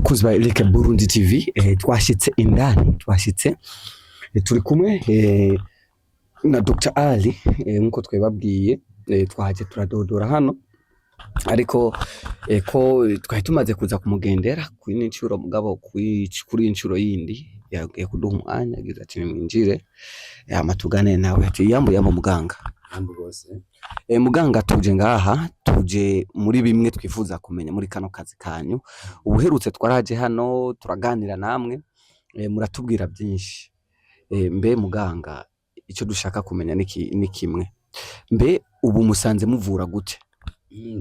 bakuzi ba Eric Burundi TV, twashitse indani, turi kumwe na Dr. Ali, nkuko twebabwiye, twaje turadodora hano ariko ko twari tumaze kuza kumugendera kuri incuro mugabo kuri incuro yindi yagiye kuduha umwanya agize ati mwinjire amatugane nawe ati yambo muganga rwose. Muganga tuje ngaha, tuje muri bimwe twifuza kumenya muri kano kazi kanyu. Ubuherutse twaraje hano turaganira namwe, muratubwira byinshi. Mbe muganga, icyo dushaka kumenya ni kimwe, mbe ubu musanze muvura gute?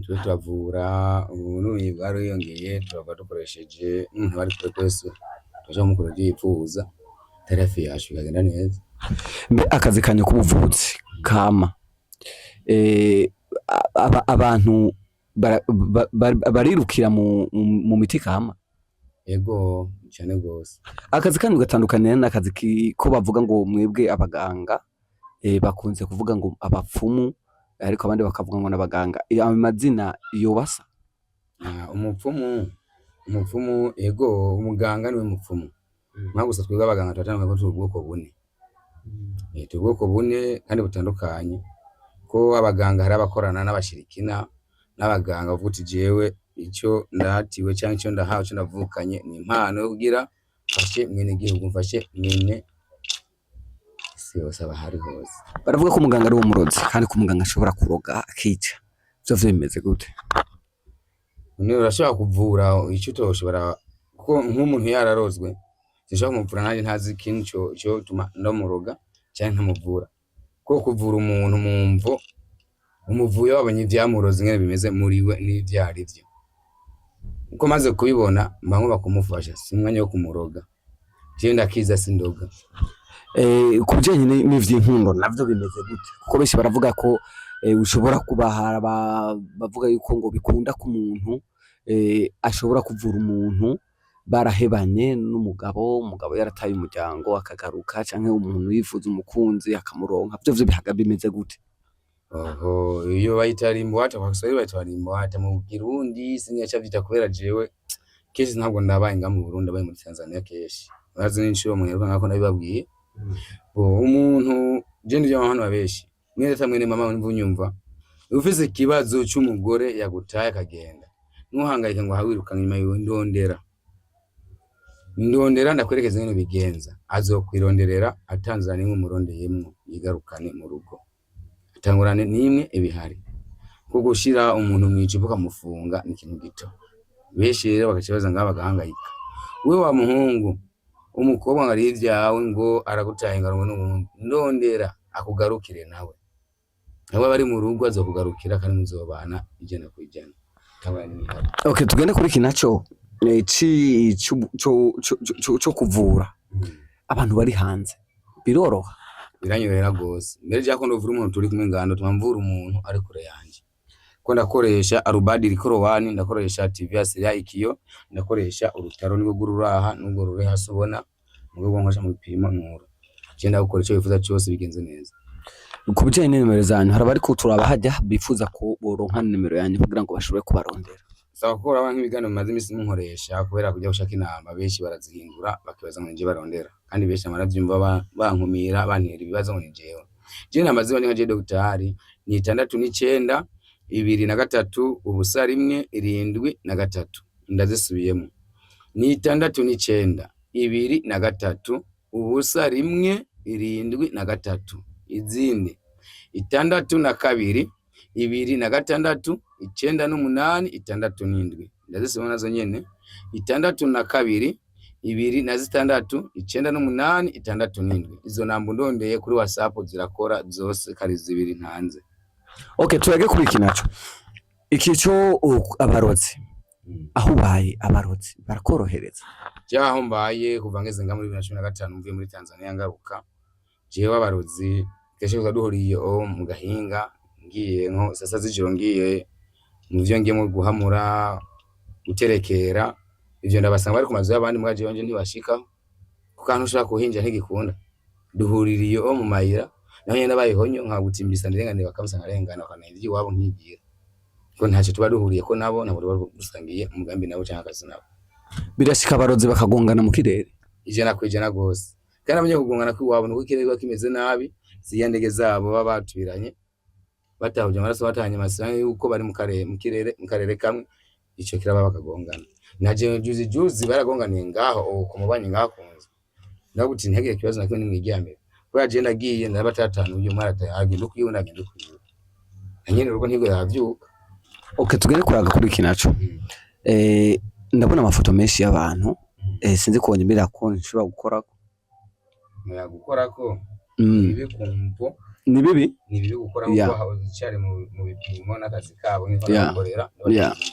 Twe turavura ubuntu bwariyongeye, turava dukoresheje bari twese tuje mukuru yifuza terafi yacu yagenda neza. Mbe akazi kanyu k'ubuvuzi kama abantu barirukira mu miti kama? Yego cyane gose. Akazi kanyu gatandukanye n'akazi ko bavuga ngo mwebwe abaganga, bakunze kuvuga ngo abapfumu, ariko abandi bakavuga ngo n'abaganga. Amazina yobasa? Umupfumu yego, umuganga niwe mupfumu. Gusa twebwe abaganga turatanga ko ubwoko bune. Ubwoko bune kandi butandukanye, ko abaganga hari abakorana n'abashirikina, n'abaganga bavuga uti jewe icyo ndatiwe cyangwa icyo ndahawe cyo navukanye ni impano yo kugira fashe mwene gihugu, mfashe mwene si yose abahari hose. Baravuga ko umuganga ari umurozi kandi ko umuganga ashobora kuroga akica, byo bimeze gute? None urashobora kuvura icyo utoshobora, ko nk'umuntu yararozwe sinshobora kumuvura nanjye ntazi ikintu cyo tuma ndamuroga cyangwa ntamuvura. Ko kuvura umuntu mumvo umuvuye wabonye ibyamuroze ngene bimeze muri we n'ivyari byo, uko maze kubibona mbango bakumufasha, si umwanya wo kumuroga, je ndakiza sindoga. Kubijanye n'ivy'inkundo navyo bimeze gute? Kuko benshi baravuga ko ushobora kubahara, bavuga yuko ngo bikunda ku muntu ashobora kuvura umuntu barahebanye umugabo yarataye umuryango akagaruka, canke umuntu yifuza umukunzi akamuronka, byo bihaga bimeze gute? Iyo bayitari imbwata bakasari bayitari imbwata mu Kirundi sinyacha vyita kubera jewe kesi ntabwo ndabaye nga mu Burundi, abaye muri Tanzania keshi bazi n'inshuro mu Rwanda nkako nabibabwiye. Umuntu je ndije abantu babeshi mwene tamwene mama mvunyumva ufise kibazo cy'umugore yagutaye akagenda, ntuhangayike ngo hawirukana nyuma yiwe. Ndondera ndakwerekeza ngene bigenza, azokwironderera atanzana nk'umurondeyemwo yigarukane mu rugo, atangurane nimwe ibihari. Kuko gushira umuntu mwicupa kamufunga ni ikintu gito, beshi rero bagakibaza ngaba bagahangayika. We wa muhungu umukobwa ngari ivyawe ngo aragutaye ngarongo n'umuntu, ndondera akugarukire nawe bari mu rugo azokugarukira kandi muzobana ijana kwijana. Okay, tugende kuri kinacho cyo kuvura abantu bari hanze biroroha? Biranyorohera gose. Mbere jako ndovura umuntu turi kumwe ngando tumamvura umuntu ari kure yanje, ko ndakoresha arubadi rikorowani, ndakoresha TVS ya ikiyo, ndakoresha urutaro nibwo gururaha nubwo rure hasobona nubwo nkoresha mu bipimo nkuru. Je ndagukoresha icyo bifuza cyose bigenze neza. Kubijanye n'inimero zanyu, hari abari ko turaba hajya bifuza ko boronka nimero yanyu kugira ngo bashobore kubarondera. Sawa ko abantu bigano maze imisi nkoresha kubera kujya gushaka inamba, benshi barazihindura bakibaza ngo nje barondera, kandi benshi amaravyumva bankumira bantera ibibazo ngo njewe. Je namaze bane nka Dr. ni 69 23 ubusa 1 73 ndazisubiyemo, ni 69 23 ubusa 1 73, izindi 62 26 98 67 ndazisubira nazo nyene, 62 26 98 67. Izo nambo ndondeye kuri WhatsApp zirakora zose kari zibiri ntanze. Okay, turage kuri kinacho ikico abarozi. Aho ubaye abarozi barakorohereza? Jaho mbaye kuva ngeze nga muri 2015 mvuye muri Tanzania ngaruka, jewe abarozi keshe uzaduhuriye mu gahinga ngiye nko sasa zijiro ngiye muvyo ngiye mu guhamura guterekera, ivyo ndabasanga bari ku mazu y'abandi mwaje wanje ntibashika kukantu ushaka kuhinja ntigikunda. Duhuririye mu mayira naho nyenda bayihonyo nkagutimbisa ndirengane bakamusa nkarengana bakanayivyi wabo nkigira, ko ntacyo tuba duhuriye ko nabo nabo dusangiye umugambi nabo cyangwa akazi nabo. birashika abarozi bakagongana mu kirere ijana kwijana gose, kandi amenye kugongana kwiwabo nuko ikirere kiba kimeze nabi, ziriya ndege zabo baba batubiranye batahuje amaraso batahanye amasanga yuko bari mu karere kamwe, ico kiraba bakagongana. Naje juzi baragonganiye ngaho ku mubanyi ngaho kunze, ndaguti ntihagire kibazo na kimwe nimwijyambere, ko yaje ndagiye ndabatatanu uyu marata agenda ukuyibona agenda ukuyibona anyene rugo ntigo yavyuka. Okay, tugere kuraga kuri iki naco. Ndabona amafoto menshi y'abantu, sinzi ko nyemera ko nshobora gukorako. Muya gukorako ibi kumvo ni bibi gukora kuko habuze cyari mu bipimo n'akazi kabo nk'abakorera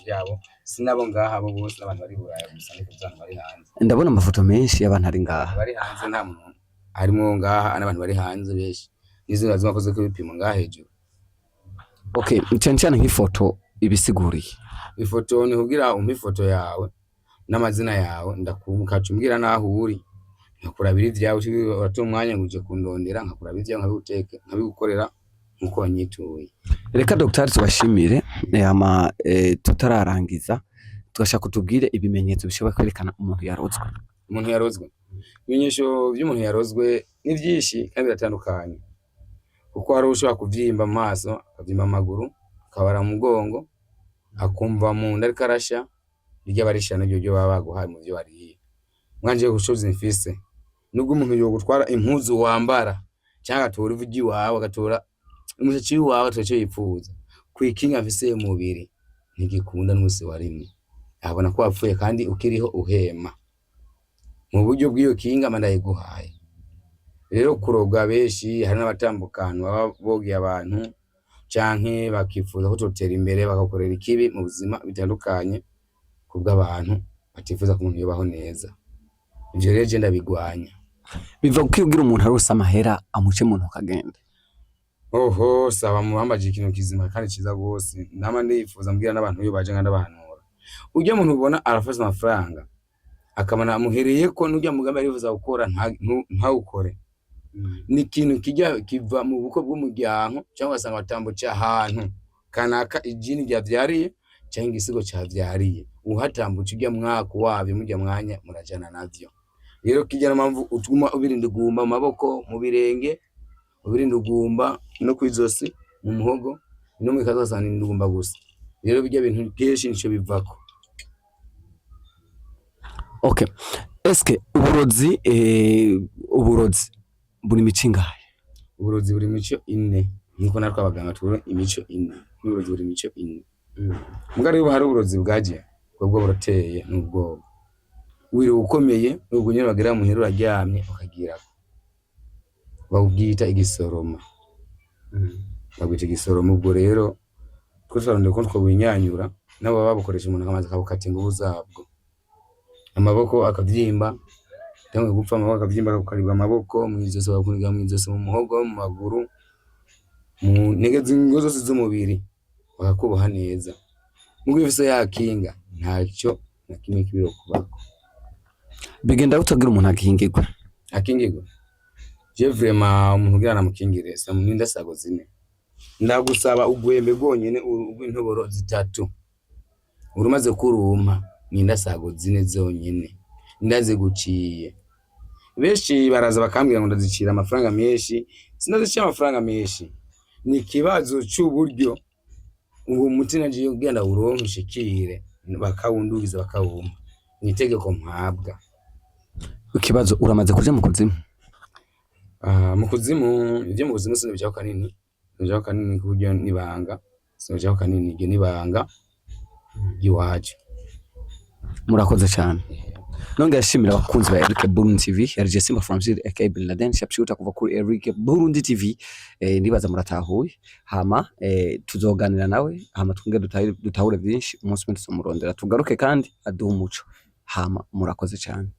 byabo, sinabo ngaha abo bose abantu bari buraya gusa niko byana bari hanze. Ndabona amafoto menshi y'abantu ari ngaha bari hanze, nta muntu harimo ngaha n'abantu bari hanze benshi, nizo bazima koze ko bipimo ngaha hejuru. Okay, cyane nk'ifoto ibisiguriye. Ifoto ni kugira ifoto yawe n'amazina yawe ndakumbwira naho uri, nkakurabira ivyawe wato umwanya nguje kundondera, nkakurabira ivyawe nkabuteke nkabigukorera nkuko wanyituye. Reka Dr. tubashimire ama tutararangiza tugashaka kutubwire ibimenyetso bishobora kwerekana umuntu yarozwe. Umuntu yarozwe, ibimenyesho by'umuntu yarozwe ni byinshi kandi biratandukanye, kuko hari ushobora kuvyimba amaso, akavyimba amaguru, akabara mu mugongo, akumva mu nda ariko arasha, irya barisha n'ibyo baba baguhaye mu byo wariye. Mwanje gushoza imfise nubwo umuntu yo gutwara impuzu wambara cyangwa atora ivugi wawe agatora umushaci wawe ataco yipfuza kwikinga afise umubiri ntigikunda n'usi warimwe, abona ko wapfuye kandi ukiriho uhema mu buryo bw'iyo kinga mandaye guhaye. Rero kuroga beshi hari n'abatambukano baba bogiye abantu canke bakifuza ko totera imbere bakakorera ikibi mu buzima bitandukanye kubw'abantu batifuza ko umuntu yobaho neza. Ivyo rero je ndabigwanya. Biva kugira umuntu arose amahera amuce mu ntukagende. Oho, saba muhambaje ikintu kizima kandi ciza gose, nama ndifuza mbwira n'abantu yo baje ngandabahanura. Ujye umuntu ubona arafashe amafaranga akamana amuhereye ko n'ujya mugambe arifuza gukora ntawukore. Ni ikintu kijya kiva mu buko bw'umuryango cyangwa sanga batambutse ahantu kanaka ijini ryavyariye cyangwa igisigo cyavyariye, uhatambutse ujya mwaka wabyo mujya mwanya murajana navyo. Rero kijana mpamvu utuma ubirinda ugumba mu maboko, mu birenge, ubirinda ugumba no kwizosi, mu muhogo no mu kazasana indugumba gusa. Rero bijya bintu kenshi nico bivako. Okay, eske uburozi buri mico ingahe? Uburozi buri mico 4 niko natwe abaganga tubura imico 4. Uburozi buri mico 4. Mugari hari uburozi bwaje bwo buroteye n'ubwoba. Wiri ukomeye ubwo nyine bagera mu hero aryamye ukagira bawubwita igisoroma. Bagwita igisoroma. Ubwo rero twaronde ko twabunyanyura nabo babukoresha umuntu akamaze akabukata ingubu zabwo, amaboko akavyimba cyangwa gupfa amaboko akavyimba akakaribwa amaboko mu izosi, bakuniga mu izosi, mu muhogo, mu maguru, mu ntege zose z'umubiri bakakuboha neza. Mu gifise yakinga ntacyo na kimwe kibiro kubako. Bigenda utagira umuntu akingirwa. Akingirwa je vraiment umuntu ugira na mukingire sa muninda sago zine, ndagusaba ugwembe gonyene ugw'intoboro 3 urumaze kuruma ninda sago zine zonyene ndaze guciye. Beshi baraza bakambwira ngo ndazicira amafaranga menshi, sinazicira amafaranga menshi, ni kibazo cy'uburyo uwo mutina nje ugenda uronke shikire bakawundugiza bakawuma, ni itegeko mpabwa. Ikibazo uramaze kuja mu kuzimu? Mu kuzimu ivyo mu kuzimu sinabijyaho kanini kuburyo nibanga, sinabijyaho kanini ibyo nibanga yiwaje. Murakoze cyane. Nonge yashimira abakunzi ba Eric Burundi TV, yarije Simba from Zid aka Bin Laden, shapshuta kuva kuri Eric Burundi TV. Nibaza muratahuye hama tuzoganira nawe hama twinge dutahure byinshi umunsi mwese murondera tugaruke kandi aduha umuco hama murakoze cyane.